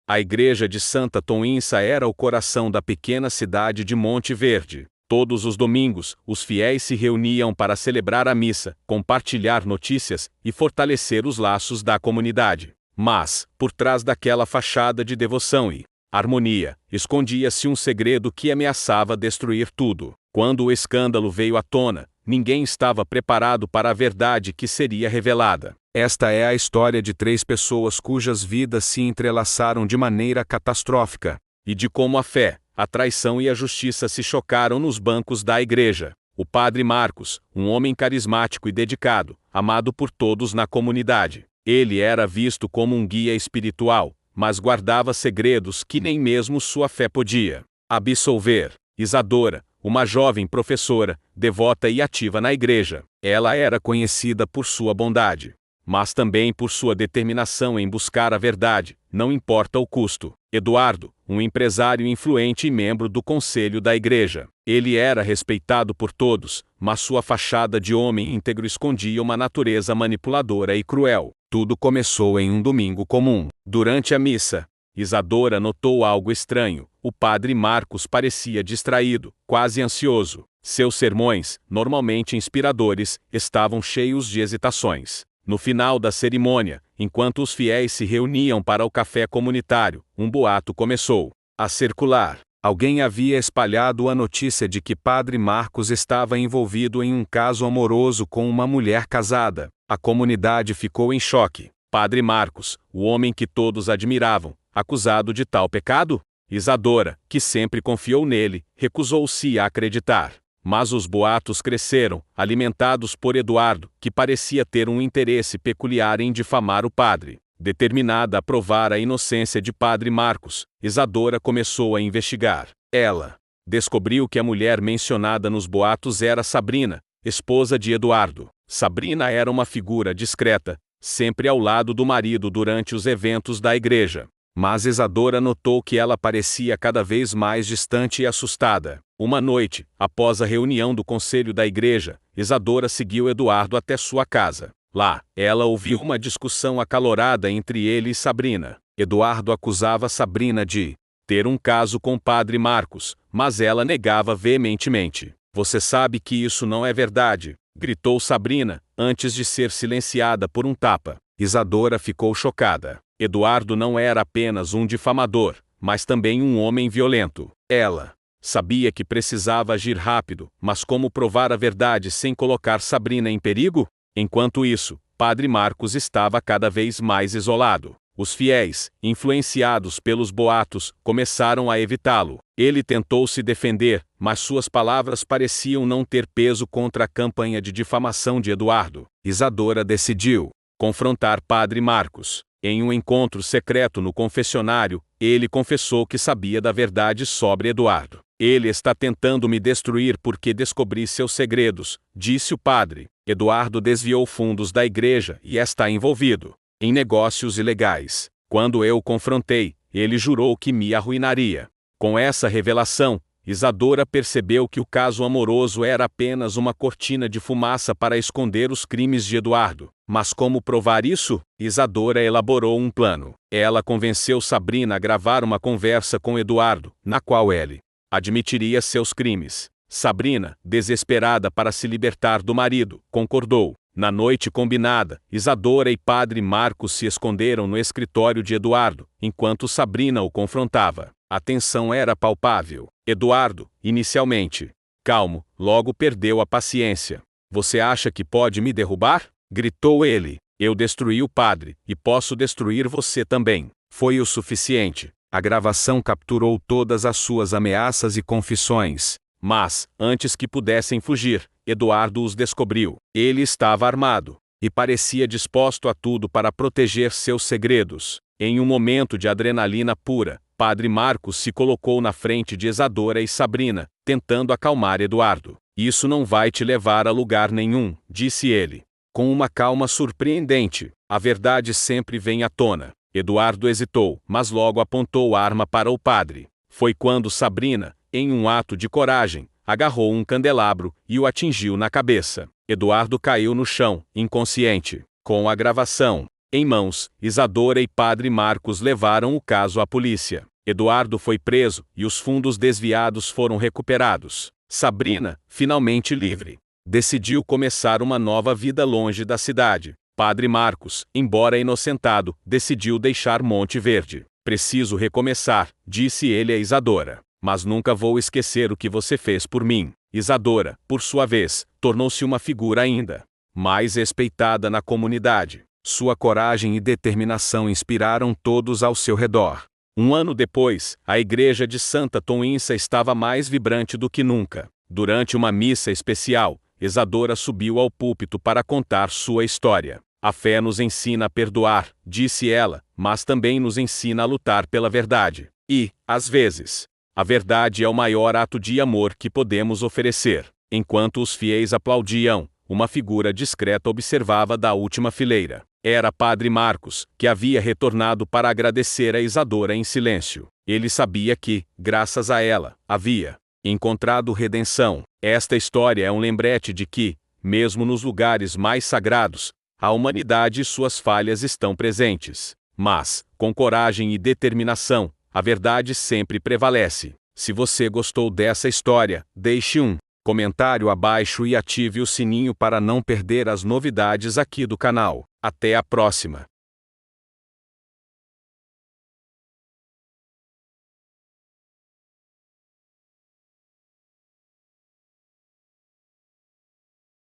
A igreja de Santa Toinça era o coração da pequena cidade de Monte Verde. Todos os domingos, os fiéis se reuniam para celebrar a missa, compartilhar notícias e fortalecer os laços da comunidade. Mas, por trás daquela fachada de devoção e harmonia, escondia-se um segredo que ameaçava destruir tudo. Quando o escândalo veio à tona, ninguém estava preparado para a verdade que seria revelada. Esta é a história de 3 pessoas cujas vidas se entrelaçaram de maneira catastrófica, e de como a fé, a traição e a justiça se chocaram nos bancos da igreja. O padre Marcos, um homem carismático e dedicado, amado por todos na comunidade. Ele era visto como um guia espiritual, mas guardava segredos que nem mesmo sua fé podia absolver. Isadora, uma jovem professora, devota e ativa na igreja. Ela era conhecida por sua bondade, mas também por sua determinação em buscar a verdade, não importa o custo. Eduardo, um empresário influente e membro do conselho da igreja. Ele era respeitado por todos, mas sua fachada de homem íntegro escondia uma natureza manipuladora e cruel. Tudo começou em um domingo comum. Durante a missa, Isadora notou algo estranho. O padre Marcos parecia distraído, quase ansioso. Seus sermões, normalmente inspiradores, estavam cheios de hesitações. No final da cerimônia, enquanto os fiéis se reuniam para o café comunitário, um boato começou a circular. Alguém havia espalhado a notícia de que Padre Marcos estava envolvido em um caso amoroso com uma mulher casada. A comunidade ficou em choque. Padre Marcos, o homem que todos admiravam, acusado de tal pecado? Isadora, que sempre confiou nele, recusou-se a acreditar. Mas os boatos cresceram, alimentados por Eduardo, que parecia ter um interesse peculiar em difamar o padre. Determinada a provar a inocência de Padre Marcos, Isadora começou a investigar. Ela descobriu que a mulher mencionada nos boatos era Sabrina, esposa de Eduardo. Sabrina era uma figura discreta, sempre ao lado do marido durante os eventos da igreja. Mas Isadora notou que ela parecia cada vez mais distante e assustada. Uma noite, após a reunião do conselho da igreja, Isadora seguiu Eduardo até sua casa. Lá, ela ouviu uma discussão acalorada entre ele e Sabrina. Eduardo acusava Sabrina de ter um caso com Padre Marcos, mas ela negava veementemente. "Você sabe que isso não é verdade", gritou Sabrina, antes de ser silenciada por um tapa. Isadora ficou chocada. Eduardo não era apenas um difamador, mas também um homem violento. Ela sabia que precisava agir rápido, mas como provar a verdade sem colocar Sabrina em perigo? Enquanto isso, Padre Marcos estava cada vez mais isolado. Os fiéis, influenciados pelos boatos, começaram a evitá-lo. Ele tentou se defender, mas suas palavras pareciam não ter peso contra a campanha de difamação de Eduardo. Isadora decidiu confrontar Padre Marcos. Em um encontro secreto no confessionário, ele confessou que sabia da verdade sobre Eduardo. "Ele está tentando me destruir porque descobri seus segredos", disse o padre. Eduardo desviou fundos da igreja e está envolvido em negócios ilegais. Quando eu o confrontei, ele jurou que me arruinaria. Com essa revelação, Isadora percebeu que o caso amoroso era apenas uma cortina de fumaça para esconder os crimes de Eduardo. Mas como provar isso? Isadora elaborou um plano. Ela convenceu Sabrina a gravar uma conversa com Eduardo, na qual ele admitiria seus crimes. Sabrina, desesperada para se libertar do marido, concordou. Na noite combinada, Isadora e Padre Marcos se esconderam no escritório de Eduardo, enquanto Sabrina o confrontava. A tensão era palpável. Eduardo, inicialmente calmo, logo perdeu a paciência. "Você acha que pode me derrubar?", gritou ele. "Eu destruí o padre, e posso destruir você também." Foi o suficiente. A gravação capturou todas as suas ameaças e confissões. Mas, antes que pudessem fugir, Eduardo os descobriu. Ele estava armado e parecia disposto a tudo para proteger seus segredos. Em um momento de adrenalina pura, Padre Marcos se colocou na frente de Isadora e Sabrina, tentando acalmar Eduardo. "Isso não vai te levar a lugar nenhum", disse ele. Com uma calma surpreendente, "a verdade sempre vem à tona." Eduardo hesitou, mas logo apontou a arma para o padre. Foi quando Sabrina, em um ato de coragem, agarrou um candelabro e o atingiu na cabeça. Eduardo caiu no chão, inconsciente. Com a gravação em mãos, Isadora e Padre Marcos levaram o caso à polícia. Eduardo foi preso e os fundos desviados foram recuperados. Sabrina, finalmente livre, decidiu começar uma nova vida longe da cidade. Padre Marcos, embora inocentado, decidiu deixar Monte Verde. Preciso recomeçar, disse ele a Isadora. Mas nunca vou esquecer o que você fez por mim. Isadora, por sua vez, tornou-se uma figura ainda mais respeitada na comunidade. Sua coragem e determinação inspiraram todos ao seu redor. Um ano depois, a igreja de Santa Toinsa estava mais vibrante do que nunca. Durante uma missa especial, Isadora subiu ao púlpito para contar sua história. A fé nos ensina a perdoar, disse ela, mas também nos ensina a lutar pela verdade. E, às vezes, a verdade é o maior ato de amor que podemos oferecer. Enquanto os fiéis aplaudiam, uma figura discreta observava da última fileira. Era Padre Marcos, que havia retornado para agradecer a Isadora em silêncio. Ele sabia que, graças a ela, havia encontrado redenção. Esta história é um lembrete de que, mesmo nos lugares mais sagrados, a humanidade e suas falhas estão presentes. Mas, com coragem e determinação, a verdade sempre prevalece. Se você gostou dessa história, deixe um comentário abaixo e ative o sininho para não perder as novidades aqui do canal. Até a próxima!